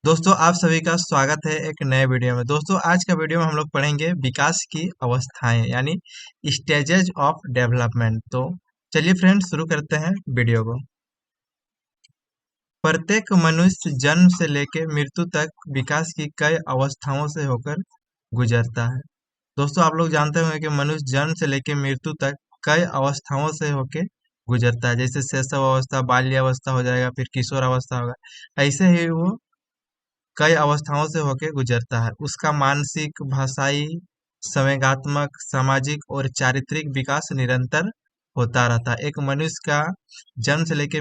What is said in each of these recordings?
दोस्तों आप सभी का स्वागत है एक नए वीडियो में। दोस्तों आज का वीडियो में हम लोग पढ़ेंगे विकास की अवस्थाएं यानी स्टेजेज ऑफ डेवलपमेंट। तो चलिए फ्रेंड्स शुरू करते हैं वीडियो को। प्रत्येक मनुष्य जन्म से लेकर मृत्यु तक विकास की कई अवस्थाओं से होकर गुजरता है। दोस्तों आप लोग जानते होंगे कि मनुष्य जन्म से लेकर मृत्यु तक कई अवस्थाओं से होकर गुजरता है, जैसे शैशव अवस्था, बाल्यावस्था हो जाएगा, फिर किशोर अवस्था होगा। ऐसे ही वो कई अवस्थाओं से होकर गुजरता है। उसका मानसिक, भाषाई, संवेगात्मक, सामाजिक और चारित्रिक विकास निरंतर होता रहता है। एक मनुष्य का जन्म से लेकर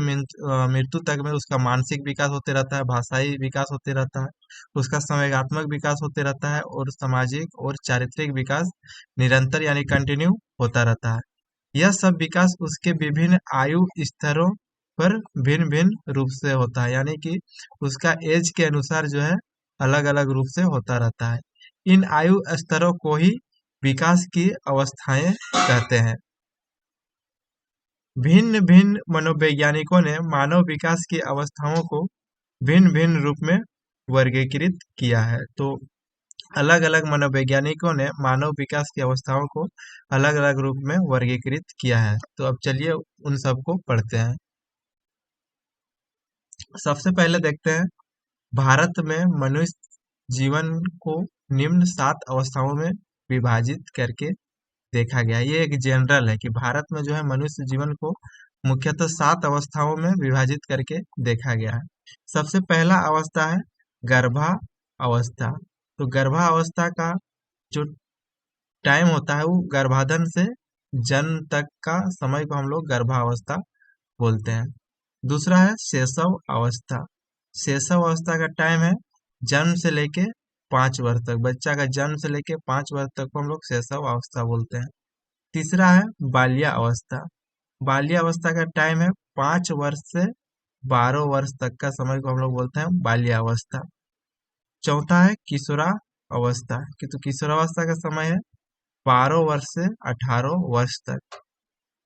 मृत्यु तक में उसका मानसिक विकास होते रहता है, भाषाई विकास होते रहता है, उसका संवेगात्मक विकास होते रहता है और सामाजिक और चारित्रिक विकास निरंतर यानी कंटिन्यू होता रहता है। यह सब विकास उसके विभिन्न आयु स्तरों पर भिन्न भिन्न रूप से होता है, यानी कि उसका एज के अनुसार जो है अलग अलग रूप से होता रहता है। इन आयु स्तरों को ही विकास की अवस्थाएं कहते हैं। भिन्न भिन्न मनोवैज्ञानिकों ने मानव विकास की अवस्थाओं को भिन्न भिन्न रूप में वर्गीकृत किया है। तो अलग अलग मनोवैज्ञानिकों ने मानव विकास की अवस्थाओं को अलग अलग रूप में वर्गीकृत किया है। तो अब चलिए उन सबको पढ़ते हैं। सबसे पहले देखते हैं, भारत में मनुष्य जीवन को निम्न 7 अवस्थाओं में विभाजित करके देखा गया है। ये एक जनरल है कि भारत में जो है मनुष्य जीवन को मुख्यतः 7 अवस्थाओं में विभाजित करके देखा गया है। सबसे पहला अवस्था है गर्भा अवस्था। तो गर्भा अवस्था का जो टाइम होता है वो गर्भाधान से जन्म तक का समय को हम लोग गर्भावस्था बोलते हैं। दूसरा है शैशव अवस्था। शैशव अवस्था का टाइम है जन्म से लेके 5 वर्ष तक। बच्चा का जन्म से लेके 5 वर्ष तक को हम लोग शैशव अवस्था बोलते हैं। तीसरा है बाल्या अवस्था। बाल्या अवस्था का टाइम है 5 वर्ष से 12 वर्ष तक का समय को हम लोग बोलते हैं बाल्यावस्था। चौथा है किशोरा अवस्था कि तो किशोरावस्था का समय है 12 वर्ष से 18 वर्ष तक।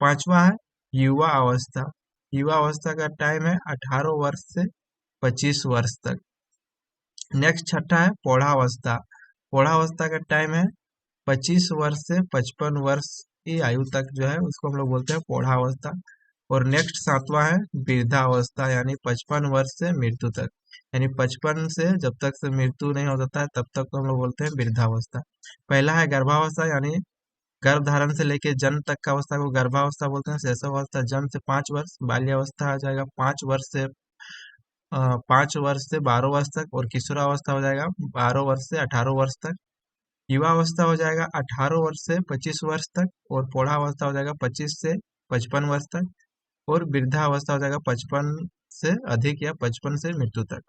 पांचवा है युवा अवस्था। युवा अवस्था का टाइम है 18 वर्ष से 25 वर्ष तक। नेक्स्ट छठा है पौढ़ावस्था। पौढ़ावस्था का टाइम है 25 वर्ष से 55 वर्ष की आयु तक जो है उसको हम लोग बोलते हैं पौढ़ावस्था। और नेक्स्ट सातवां है वृद्धावस्था यानी 55 वर्ष से मृत्यु तक। यानी 55 से जब तक से मृत्यु नहीं हो जाता है तब तक को हम लोग बोलते हैं वृद्धावस्था। पहला है गर्भावस्था यानी गर्भ धारण से लेके जन्म तक का अवस्था को गर्भावस्था बोलते हैं। शैशवावस्था जन्म से 5 वर्ष, बाल्यावस्था आ जाएगा 5 वर्ष से 12 वर्ष तक, और किशोरावस्था हो जाएगा 12 वर्ष से 18 वर्ष तक। युवा अवस्था हो जाएगा 18 वर्ष से 25 वर्ष तक, और पौढ़ावस्था हो जाएगा 25 से 55 वर्ष तक, और वृद्धावस्था हो जाएगा 55 से अधिक या 55 से मृत्यु तक।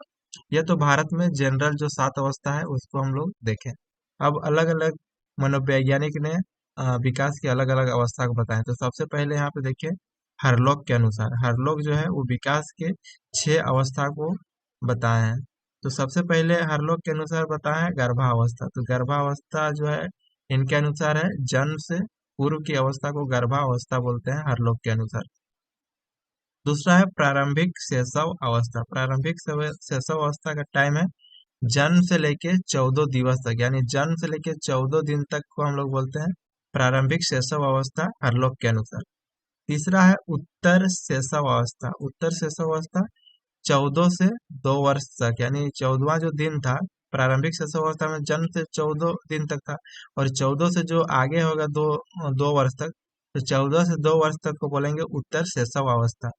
यह तो भारत में जनरल जो 7 अवस्था है उसको हम लोग देखें। अब अलग अलग मनोवैज्ञानिक ने विकास की अलग अलग अवस्था को बताया। तो सबसे पहले यहाँ पे देखिए, हरलोक के अनुसार हरलोक जो है वो विकास के 6 अवस्था को बताए हैं। तो सबसे पहले हरलोक के अनुसार बताया है गर्भावस्था। तो गर्भावस्था जो है इनके अनुसार है जन्म से पूर्व की अवस्था को गर्भावस्था बोलते हैं हरलोक के अनुसार। दूसरा है प्रारंभिक शैशव अवस्था। प्रारंभिक शैशव अवस्था का टाइम है जन्म से लेके 14 दिवस तक, यानी जन्म से लेके 14 दिन तक को हम लोग बोलते हैं प्रारंभिक शैशव अवस्था हरलोक के अनुसार। तीसरा है उत्तर शैशव अवस्था। उत्तर शैशव अवस्था 14 से 2 वर्ष तक, यानी 14वां जो दिन था प्रारंभिक शैशव अवस्था में जन्म से 14 दिन तक था, और 14 से जो आगे होगा दो 2 वर्ष तक, तो 14 से 2 वर्ष तक को बोलेंगे उत्तर शैशव अवस्था।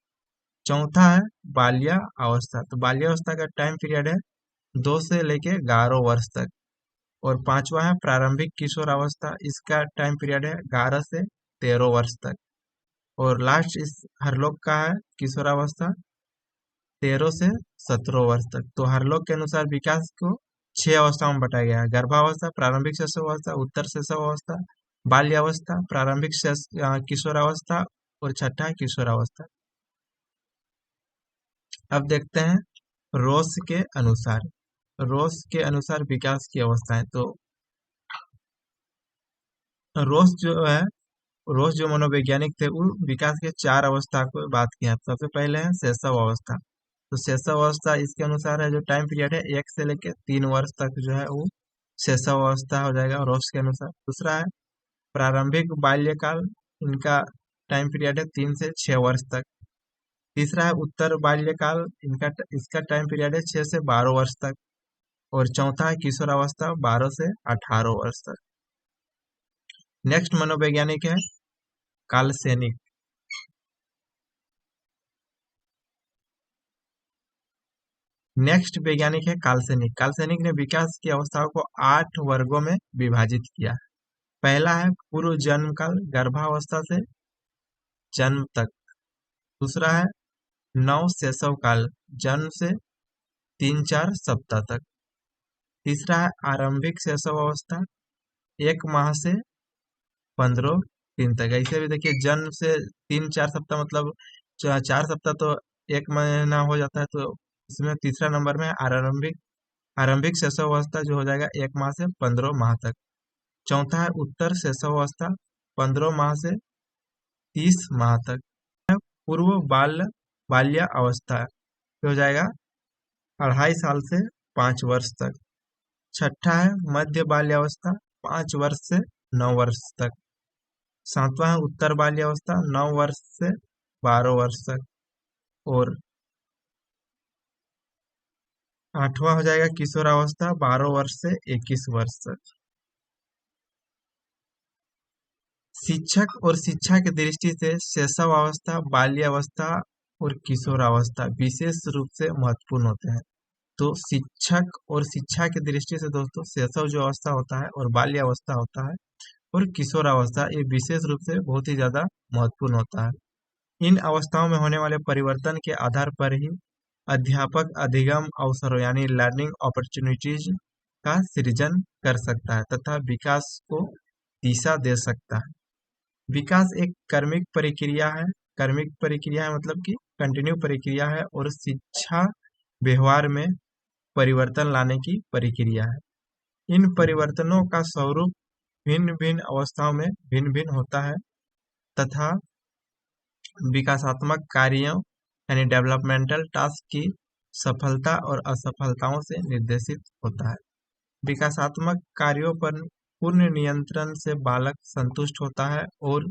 चौथा है बाल्या अवस्था। तो बाल्यावस्था का टाइम पीरियड है 2 से लेके 11 वर्ष तक। और पांचवा है प्रारंभिक किशोर अवस्था। इसका टाइम पीरियड है 11 से 13 वर्ष तक। और लास्ट इस हरलोक का है किशोरावस्था 13 से 17 वर्ष तक। तो हरलोक के अनुसार विकास को 6 अवस्थाओं में बताया गया है: गर्भावस्था, प्रारंभिक शैशव अवस्था, उत्तर शैशव अवस्था, बाल्यावस्था, प्रारंभिक किशोरावस्था, और छठा है किशोरावस्था। अब देखते हैं रोस के अनुसार। रोस के अनुसार विकास की अवस्थाएं। तो रोस जो है रोज जो मनोवैज्ञानिक थे वो विकास के 4 अवस्था को बात किया। सबसे पहले है शैशव अवस्था। तो शेषावस्था इसके अनुसार है, जो टाइम पीरियड है 1 से लेकर 3 वर्ष तक जो है वो शेषावस्था हो जाएगा रोज के अनुसार। दूसरा है प्रारंभिक बाल्यकाल, इनका टाइम पीरियड है 3 से 6 वर्ष तक। तीसरा है उत्तर बाल्यकाल, इसका टाइम पीरियड है 6 से 12 वर्ष तक। और चौथा है किशोरावस्था, 12 से 18 वर्ष तक। नेक्स्ट मनोवैज्ञानिक है कालसैनिक। नेक्स्ट वैज्ञानिक है कालसैनिक। कालसैनिक ने विकास की अवस्थाओं को 8 वर्गों में विभाजित किया। पहला है पूर्व जन्म काल, गर्भावस्था से जन्म तक। दूसरा है नव शैशव काल, जन्म से 3-4 सप्ताह तक। तीसरा है आरंभिक शैशव अवस्था, 1 माह से 15 दिन तक। ऐसे भी देखिए, जन्म से 3-4 सप्ताह मतलब 4 सप्ताह तो 1 महीना हो जाता है, तो इसमें तीसरा नंबर में आरंभिक आरंभिक शैशव अवस्था जो हो जाएगा 1 माह से 15 माह तक। चौथा है उत्तर शैशव अवस्था, 15 माह से 30 माह तक। पूर्व बाल्य अवस्था हो जाएगा 2.5 साल से 5 वर्ष तक। छठा है मध्य बाल्यावस्था, 5 वर्ष से 9 वर्ष तक। सातवां है उत्तर बाल्यावस्था, 9 वर्ष से 12 वर्ष तक। और आठवां हो जाएगा किशोरावस्था, 12 वर्ष से 21 वर्ष तक। शिक्षक और शिक्षा की दृष्टि से शैशवावस्था, बाल्यावस्था और किशोरावस्था विशेष रूप से महत्वपूर्ण होते हैं। तो शिक्षक और शिक्षा की दृष्टि से दोस्तों शैशव जो अवस्था होता है और बाल्यावस्था होता है और किशोरावस्था, ये विशेष रूप से बहुत ही ज्यादा महत्वपूर्ण होता है। इन अवस्थाओं में होने वाले परिवर्तन के आधार पर ही अध्यापक अधिगम अवसरों यानी लर्निंग अपॉर्चुनिटीज का सृजन कर सकता है तथा विकास को दिशा दे सकता है। विकास एक कर्मिक प्रक्रिया है। कर्मिक प्रक्रिया है मतलब कि कंटिन्यू प्रक्रिया है, और शिक्षा व्यवहार में परिवर्तन लाने की प्रक्रिया है। इन परिवर्तनों का स्वरूप भिन्न भिन्न अवस्थाओं में भिन्न भिन्न होता है तथा विकासात्मक कार्यों यानी डेवलपमेंटल टास्क की सफलता और असफलताओं से निर्देशित होता है। विकासात्मक कार्यों पर पूर्ण नियंत्रण से बालक संतुष्ट होता है और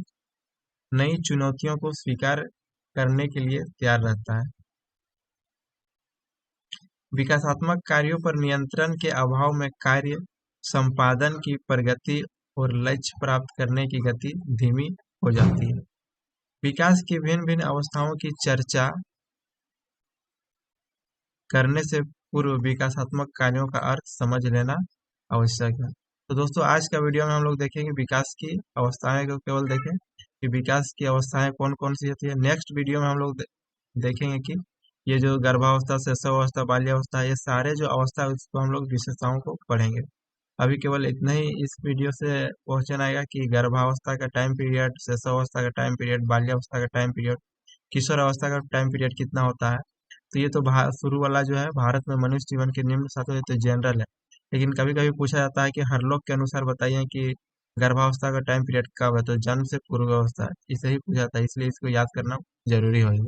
नई चुनौतियों को स्वीकार करने के लिए तैयार रहता है। विकासात्मक कार्यों पर नियंत्रण के अभाव में कार्य संपादन की प्रगति और लक्ष्य प्राप्त करने की गति धीमी हो जाती है। विकास की भिन्न भिन्न अवस्थाओं की चर्चा करने से पूर्व विकासात्मक कार्यों का अर्थ समझ लेना आवश्यक है। तो दोस्तों आज का वीडियो में हम लोग देखेंगे विकास की अवस्थाएं को, केवल देखें कि विकास की अवस्थाएं कौन कौन सी होती है। नेक्स्ट वीडियो में हम लोग देखेंगे कि ये जो गर्भावस्था, शैशवावस्था, बाल्यावस्था, ये सारे जो अवस्था है उसको हम लोग विशेषताओं को पढ़ेंगे। अभी केवल इतना ही इस वीडियो से क्वेश्चन आएगा कि गर्भावस्था का टाइम पीरियड, शैशवावस्था का टाइम पीरियड, बाल्यावस्था का टाइम पीरियड, किशोर अवस्था का टाइम पीरियड कितना होता है। तो ये तो शुरू वाला जो है भारत में मनुष्य जीवन के निम्न सातों, ये तो जनरल है। लेकिन कभी कभी पूछा जाता है कि हर लोग के अनुसार बताइए कि गर्भावस्था का टाइम पीरियड कब है, तो जन्म से पूर्व अवस्था, इसे ही पूछा जाता है, इसलिए इसको याद करना जरूरी होगा।